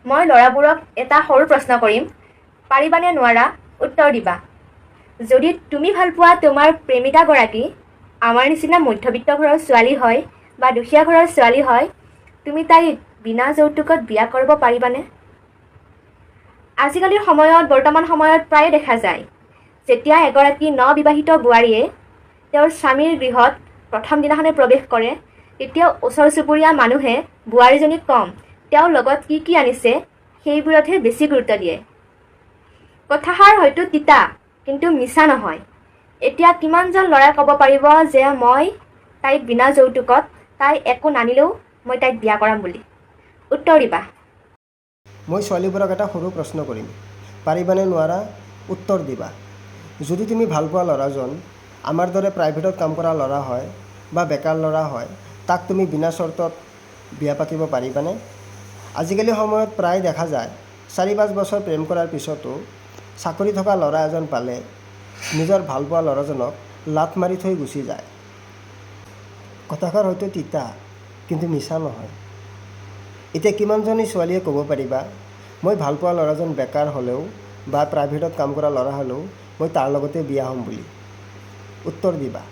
মই ল'ৰাবোৰক এটা সৰু প্ৰশ্ন কৰিম, পাৰিবানে নোৱাৰা উত্তৰ দিবা। যদি তুমি ভাল পোৱা তোমাৰ প্ৰেমিকাগৰাকী আমাৰ নিচিনা মধ্যবিত্ত ঘৰৰ ছোৱালী হয় বা দুখীয়া ঘৰৰ ছোৱালী হয়, তুমি তাইক বিনা যৌতুকত বিয়া কৰিব পাৰিবানে? আজিকালিৰ সময়ত বৰ্তমান সময়ত প্ৰায়ে দেখা যায়, যেতিয়া এগৰাকী নবিবাহিত বোৱাৰীয়ে তেওঁৰ স্বামীৰ গৃহত প্ৰথম দিনাখনে প্ৰৱেশ কৰে, তেতিয়া ওচৰ চুবুৰীয়া মানুহে বোৱাৰীজনীক কম তেওঁৰ লগত কি কি আনিছে সেইবোৰতহে বেছি গুৰুত্ব দিয়ে। কথাষাৰ হয়তো তিতা, কিন্তু মিছা নহয়। এতিয়া কিমানজন ল'ৰাই ক'ব পাৰিব যে মই তাইক বিনা যৌতুকত তাই একো নানিলেও মই তাইক বিয়া কৰাম বুলি? উত্তৰ দিবা। মই ছোৱালীবোৰক এটা সৰু প্ৰশ্ন কৰিম, পাৰিবানে নোৱাৰা উত্তৰ দিবা। যদি তুমি ভাল পোৱা ল'ৰাজন আমাৰ দৰে প্ৰাইভেটত কাম কৰা ল'ৰা হয় বা বেকাৰ ল'ৰা হয়, তাক তুমি বিনা চৰ্তত বিয়া পাতিব পাৰিবানে? আজিকালি সময়ত প্ৰায় দেখা যায় 4-5 বছৰ প্ৰেম কৰাৰ পিছতো চাকৰি থকা ল'ৰা এজন পালে নিজৰ ভাল পোৱা ল'ৰাজনক লাত মাৰি থৈ গুচি যায়। কথাষাৰ হয়তো তিতা, কিন্তু মিছা নহয়। এতিয়া কিমানজনী ছোৱালীয়ে ক'ব পাৰিবা, মই ভাল পোৱা ল'ৰাজন বেকাৰ হ'লেও বা প্ৰাইভেটত কাম কৰা ল'ৰা হ'লেও মই তাৰ লগতে বিয়া হ'ম বুলি? উত্তৰ দিবা।